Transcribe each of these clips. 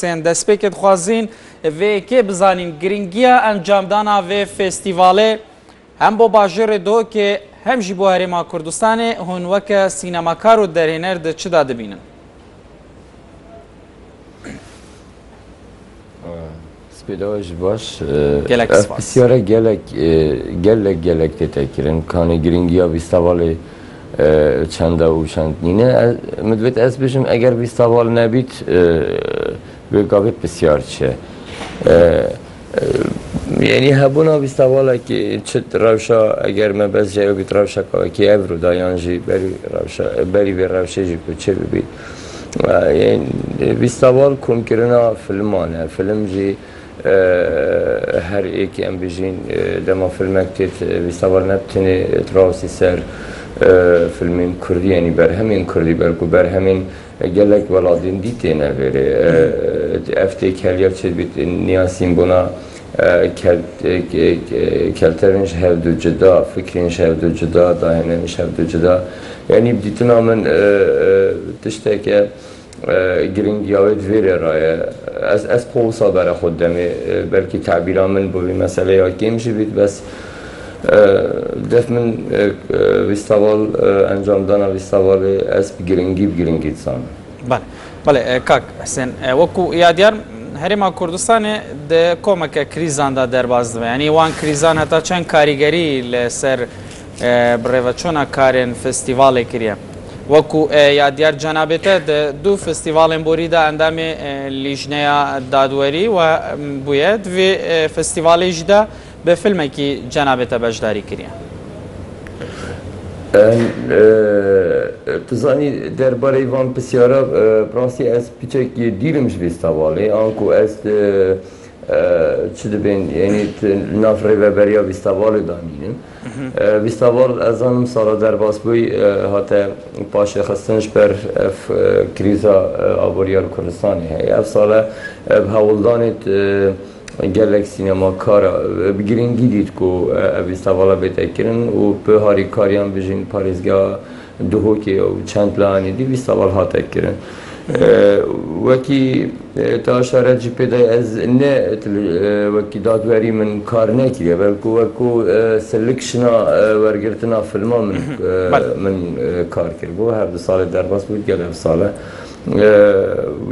حسین دست پێکت خوازین vê bizanîn giringiya encamdana vê festîvalê hem bo bajêrê Dohokê hem jî bo Herêma Kurdistanê hûn weke sînemakar û derhêner di çi da dibînin? Spêdawê ji baş Gelek spas. Pisyara gelek tê tekirin kanê giringiya vîstevalê çenda û çendîne min divêt ez bêjim eger vîsteval nebît wê gavê pisyar çi ye. Yani hebûna vîstevalekî çi rewşa eger me bez jê bît rewşekekî ev û dayan jî berî vê rewşê jî çê bibît. Vîsteval komkirina filman e. Film jî her êkî em bêjîn dema filmek tê vîsteval nebitîne tirawsî ser filmên Kurdî yanî berhemên Kurdî belkû berhemên gelek welatên dî têne verê. Ev têkeliya çê bît niya sîmbûna kelterên ji hev du cida, fikrên ji hev du cida, dahênên ji hev du cida. Yani dîtina min tişteke giringiya wê divêrê raye. Ez qowsa bere xwe demê belkî tebîra min bi vê meseleya kêm jî bît bes def min vîsteval encamdana vîstevalê ez bi giringî dizanim. Bale kak Hesen wekû yadiyar Herêma Kurdistanê di komeke krîzan da derbas dibe. Yani wan krîzan heta çend karîgerî li ser bi rêveçûna karên festîvalê kiriye. Wekû yadiyar cenabê te di du festîvalên borî de endamê lîjneya dadwerî we bûye divê festîvalê jî de bi filmekî cenabê te beşdarî kiriye. Tizanî derbarê van pisyara rastî ez piçekî dîrim ji vîstevalê an ku ez çi dibên yanî nav rêveberiya vîstevalê danînim. Vîsteval ez zanim sala derbasbûyî hate paşêxistin ji ber ev krîza aboriya Kurdistanê heye. Ev sala ev hewildanê gelek sînemakara bi giringî dît ku ev vîstevala bêtekirin û bi harîkariyan bijîn parêzgeha Duhokê û çend planê dî vîsteval hate kirin. Wekî te aşaret jî pê de ez ne wekî dadwerî min kar nekiriye belkû wekû silik şina wergirtina filma min kar kir bû her du salê derbas bû gel ev sale.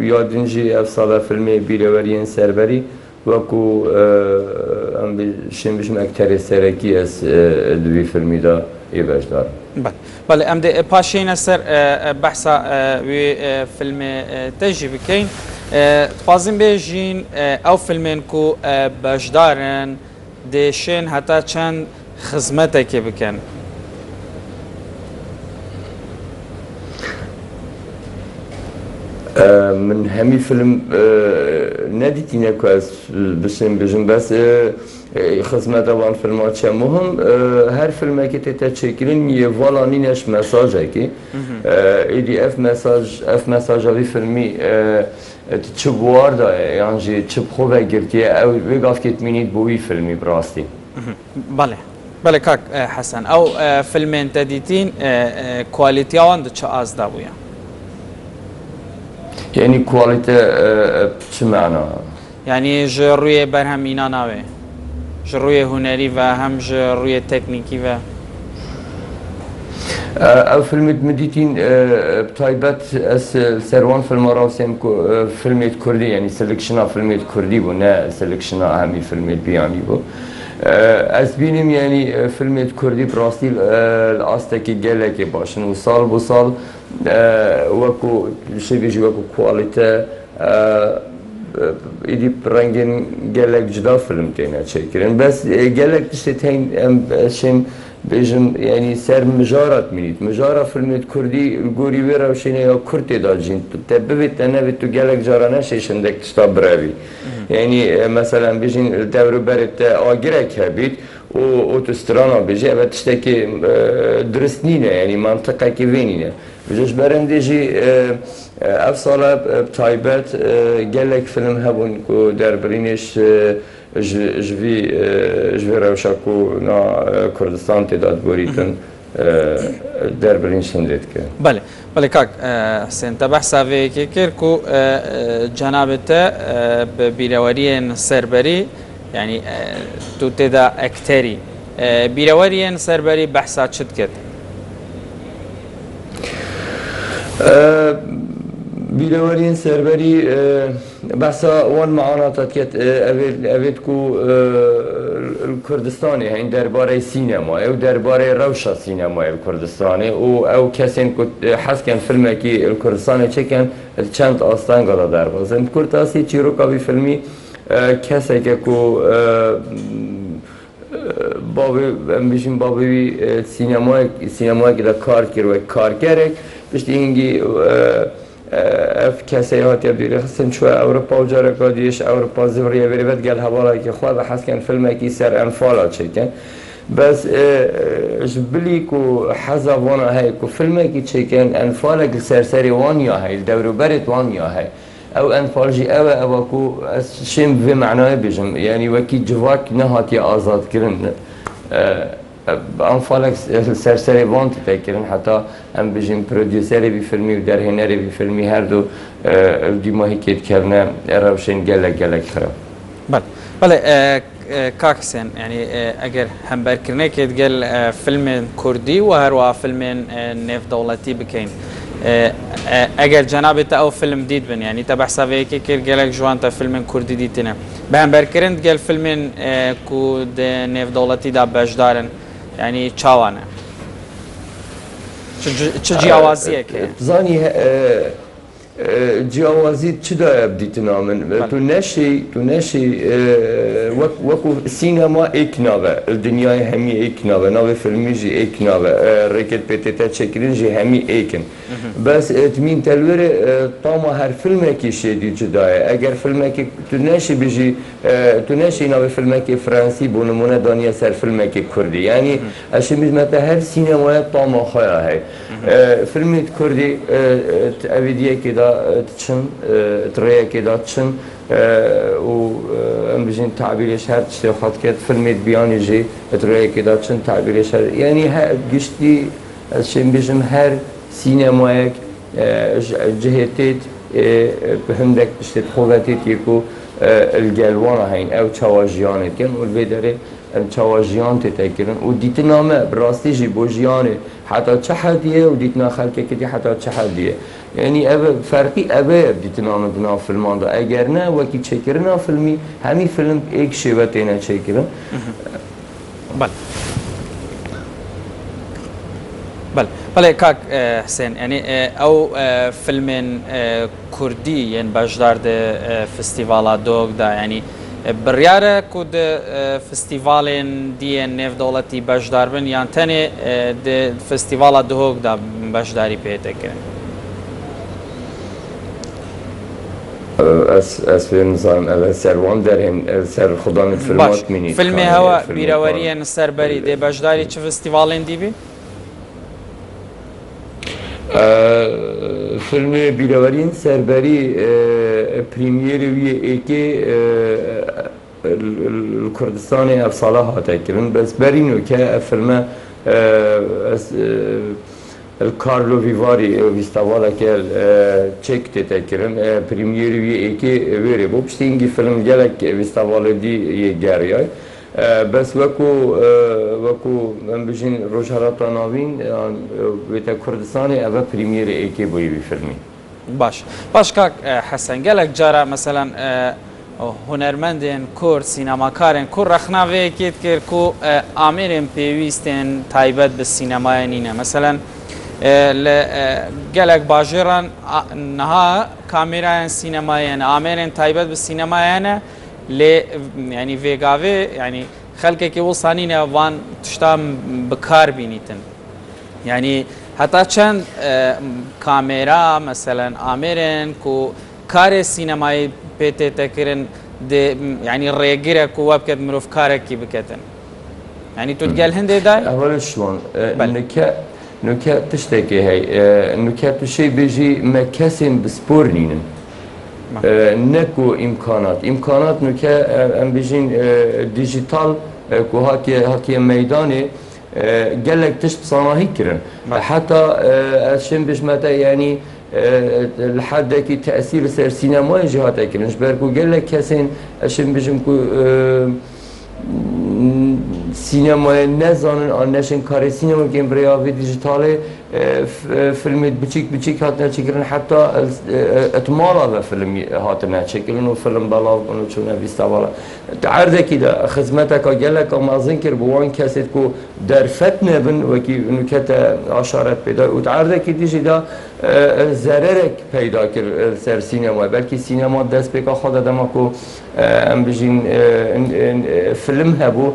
Yadîn jî ev sale filmê bîrêweriyên serberî wekû em şên bijim ekterê serekî ez di vî filmî de ê beşdarim. Bale em dê paşeyne ser behsa wê filmê te jî bikeyn. Dixwazim bêjîn ew filmên ku beşdarin dêşên heta çend xizmetekê bikin. Min hemî film nedîtîne ku ez bişêm bijim bes xizmeta van filma çi muhim her filmekê tê te çêkirin yê vala nîneş mesajekî êdî ev mesaja vî filmî çi buwar da ye yan jî çi bi xwe vegirtiye ew wê gav ketmînît bo wî filmî bi rastî. Bale kak Hesen ew filmên te dîtîn kualîtiya wan di çi az da bûye? Yani kualite çi mena? Yani ji rûyê berhemînana wê ji rûyê hunerî ve hem ji rûyê teknîkî ve ev filmê min dîtîn taybet ez serwan filma rawsêm ku filmê Kurdî yani selekşina filmê Kurdî bû ne selekşina hemî filmê biyanî bû. Ez bînim yani filmê Kurdî bi rastî li astekî gelekê başin û sal bu sal wekû şêvê jî wekû kualite êdî rengên gelek cida film têne çêkirin. Bes gelek tiştê tên em şêm bêjim yani ser mijarat mînît. Mijara filmê Kurdî gorî wê rewşêne ya Kurd tê da cîn. Te bivê te nevê tu gelek cara neşêşindek tişta birevî. Yani mesela bêjin dewrûberê te agirek hebît û otostrana bêjî ev tiştekî dirist nîne yani mantiqekî vê nîne. Ji berendê jî ev sala taybet gelek film hebûn ku derbirînê ji vî rewşa ku na Kurdistan tê da diboritin دربرین شندید که بله کاک حسین تا بحثا وی که کرد کو جنابت به بیرواری سربری یعنی تو تدا اکتری بیرواری سربری بحثا چت کرد بیرواری سربری بحثا وان معانات کت اوید کو کردستانی هین درباره سینما او درباره روشا سینما کردستانی او کسی که حس کن فیلم کی کردستانی چکن چند آستان گذار دربازن کرداسی چیروکاوی فیلمی کسی که کو بیشیم بابی سینمایی که کار کرد کار کرد بشتی اینگی اف کسی هاتی بیری خستن شو اروپا و جاره کادیش اروپا زوریه بری بد گل حوالا که خواه بحث کن فیلم کی سر انفالا چکن بس جبلی کو حزا وانا هی کو فیلم کی چکن انفالا که سرسری وانیا هی دورو برت وانیا هی او انفال جی او کو شیم في معناه بيجم يعني وكي جواك نهاتي آزاد كرن انفالك سرسري وانت تكرن حتى ام بيجم بروديوسري بفيلمي ودرهنري بفيلمي هر دو ديما هيك كرنا روشن جلك خراب بله کاکسن یعنی اگر هم برکرنه که دگل فیلم کردی و هر وا فیلم نفت دولتی بکن اگر جنابت او فیلم دید بن یعنی تبع سوی که گلک جوان تا فیلم کردی دیتنه به هم برکرند گل فیلم کود نفت دولتی دا بجدارن یعنی چاوانه چه جیاوازیه که زانی جیاوازی چی داره بدیت نامن تو نشی وکو سینما ایک ناوه دنیای همی ایک ناوه ناوه فیلمی جی ایک ناوه ریکت پیتتا چکرین جی همی ایکن بس تمین تلویر تاما هر فیلمه کی شدی جدایه اگر فیلمه کی تو نشی ناوه فیلمه کی فرانسی بونمونه دانیه سر فیلمه کی کردی یعنی اشی میزمت هر سینمای تاما خواه هی فیلمی کردی اویدیه که تشن تريه كده تشن و بيجين تعبيرش هر شيء خاط كده فيلم بيان يجي تريه كده تشن تعبيرش يعني قشتي الشيء بيجم هر سينمايك جهتيت بهندك بشتت خواتيت يكو الجلوانا هين او تشواجيان كان والبدري التشواجيان تتكرن وديتنا ما براستي جي بوجيانه حتى تشحديه وديتنا خلقه كدي حتى تشحديه يعني فرقی بدیتنا مدنا فیلمان دا اگر نه وکی چکرنا فیلمی همی فیلم ایک شیوه تینا چکرن بله کاک حسین یعنی او فیلم کردی یعنی بجدار ده فستیوالا دوگ دا یعنی بریاره کود فستیوال دی نف دولتی بجدار بن یعنی تنه ده فستیوالا دوگ دا بجداری پیدا کرن از فیلم زارم اول سروان درهم سر خدا من فیلمات مینید فیلم هوا بیرواری سربری ده بجداری چه فستیوالین دی بی؟ فیلم بیرواری سربری پریمیر وی ایکی کردستان افساله هاته کرن بس برینو که فیلم الكارلو فيفاري فيستاوالا كال تشيك تتكرن بريمير وي ايكي ويري بو بشتينجي فيلم جالك فيستاوالا دي يجارياي بس وكو من بجين روجهارات ناوين بيتا كردستاني اوا بريمير ايكي بوي فيلمي باش كاك حسن جالك جارا مثلا هنرمندن کورد سینماکارن کور رخناوی کیت کر کو آمرن پیوستن تایبت به سینمای نینه مثلا گلک باجران نها کامران سینمایی آمرن تایبت به سینمایی ل یعنی ویگاوی یعنی خلقی که وصانین وان تشتام بکار بینیتن یعنی حتی چند کامرا مثلا آمرن کو کار سینمایی پیت تکرن ده یعنی ریگیره کو وابکت مروف کاره کی بکتن یعنی تو تقول هنده دای اولش شلون نكات تشتكي هي نكات شيء بيجي مكاسم بسبور نينن نكو امكانات نكا ام بيجين ديجيتال كو هاكي ميداني قالك تشت صناهي كرن حتى اشم بجمتا يعني لحد كي تاثير سر سينما جهات كرن جبركو قالك كاسين اشم بجمكو سینما نزانن آن نشن کار سینما که برای دیجیتاله فیلم بچیک هات نچکرن حتی اتمالا و فیلم هات نچکرن و فیلم بالا و چونه بیستوالا عرضه کی دا خدمت کا گله کا مازن کر بوان کسی کو در فتنه بن و کی نکات اشارت پیدا و عرضه کی دیجی دا ضررک پیدا کر سر سینما بلکه سینما دست به خود دما کو ام بجین فیلم هبو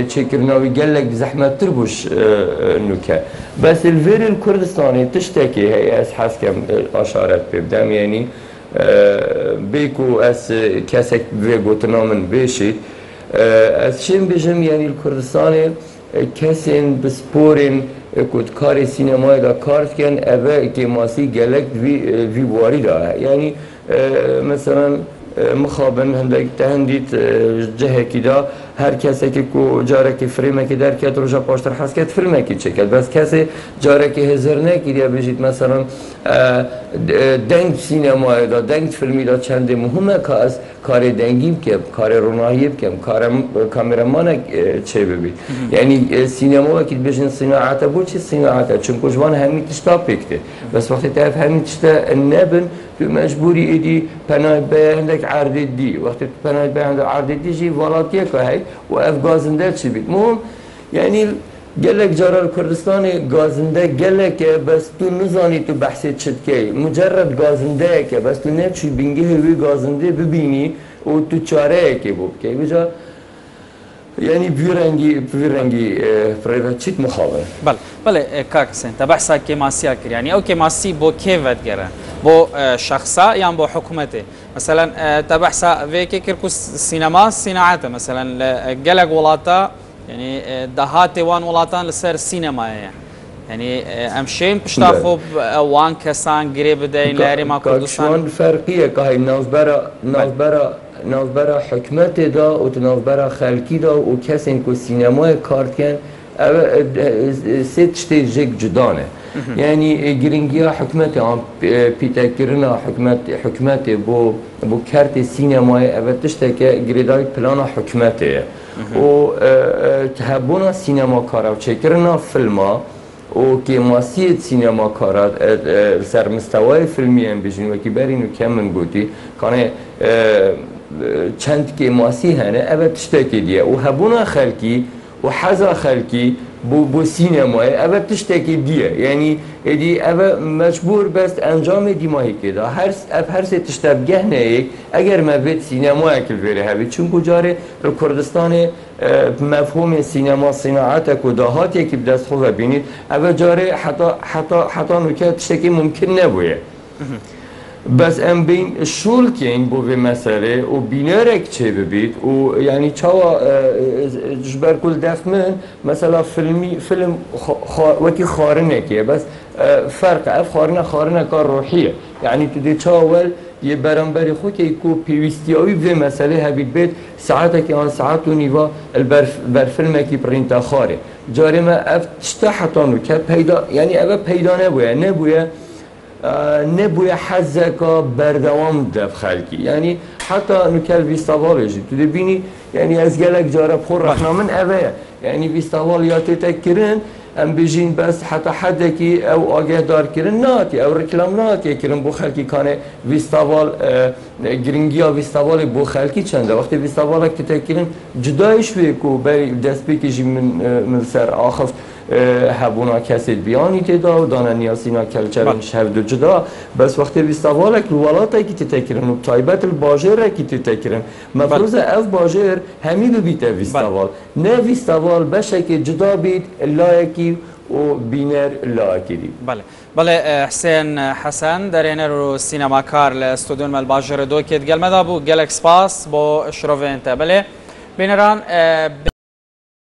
چکرناوی گلک زحمت تر بوش نوکه بس الفير الكردستاني تشتكي هي اس حسكم اشارت ببدم يعني بيكو اس كاسك بيجو تماما بيشيت اس شين بجم يعني الكردستاني كاسين بسبورين كود كاري سينماي دا كارت كان ابا كيماسي جلك في بواري دا يعني مثلا مخابن هندك تهنديت جهه كده هر کسی که کو جاره که فیلم که در کت روزا پاشتر حس کرد فیلم کی چکد بس کسی جاره که هزار نکیدی بجید مثلا دنگ سینما دا دنگ فیلمی دا چند مهمه که از کار دنگیم که کار رونایی که کار کامرامان چه ببی یعنی سینما که بجن صناعت بود چه صناعت چون کجوان همین تشتا پکته بس وقتی تعرف همین تشتا نبن تو مجبوری ایدی پناه به هندک عرض دی وقتی پناه به هندک عرض دی جی ولاتیه که هی و اف گازنده چی بید مهم یعنی گلک جارال کردستان گازنده گلک بس تو نزانی تو بحث چت کی مجرد گازنده که بس تو نه چی بینگی هوی گازنده ببینی و تو چاره کی بود کی بجا يعني بيرنجي برايفت مخابر بله كاكسن تبحثا كيماسيا كر يعني او كيماسي بو كيفت جرا بو شخصا يعني بو حكومته مثلا تبحثا فيكي كركو سينما صناعته مثلا جلق ولاتا يعني دهات وان ولاتان لسر سينما يعني امشين بشتافو وان كسان قريب داين لاري ما كردستان شلون فرقيه كهي ناوبرا حکمت دا و ناوبرا خلکی دا و کسی که سینمای کارت کن سه تشتی جگ جدانه یعنی گرینگی حکمت هم پیتکرنا حکمت بو کرت سینمای اول تشتی که گریدای پلان حکمته و تهبونا سینما کارا و چکرنا فیلما و که ماسیت سینما کارات سر مستوای فیلمی هم بجین و که برینو کم من گوتی کانه چند که ماسی هنه اوه تشتکی دیه و هبونا خلکی و حزا خلکی بو سینمای اوه تشتکی دیه یعنی ادی اوه مجبور بست انجام دیماهی که دا هر سه تشتبگه نه اگر مبید سینمای اکل بره هبید چون کجاره کردستان مفهوم سینما صناعت و دهاتی که بدست خواه بینید اوه جاره حتی نکات تشتکی ممکن نبویه بس ام بین شول که این بوی مسئله و بینارک چه ببید و یعنی چاوا جبر کل دفمن مثلا فیلم وکی خارنه که بس فرق اف خارنه کار روحیه یعنی تو دی چاول یه برانبری خود که کو پیوستیاوی به مسئله هبید بید ساعته که آن ساعت و نیوا بر فیلم کی پرینتا خاره جاری ما اف تشتا حتانو که پیدا یعنی اف پیدا نبوی حزکا بردوام دب خلکی یعنی حتی نکل ویستاوالشی تو بینی یعنی از گلک جاره پر رحنا من اوه یعنی ویستاوال یا تتکرن ام بجین بس حتی حد کی او آگه دار کرن ناتی او رکلام ناتی کرن بو خلکی کانه ویستاوال گرینگی ها ویستاوال بو خلکی چنده وقتی ویستاوال تتکرن جدایش کو بری دست بکشی من سر آخف هبونا کسی بیانی تدا و دانا نیاسینا کلچرن شهد جدا بس وقتی ویستاوالک الولاتا کی تتکرن و تایبت الباجر کی تتکرن مفروض اف باجر همی ببیت ویستاوال نه ویستاوال بشه که جدا بید لایکی و بینر لایکی دی بله حسین حسن درینر و سینماکار لاستودیون مال باجر دو کت گل مدا بو گلکس پاس بو شروفنت بله بینران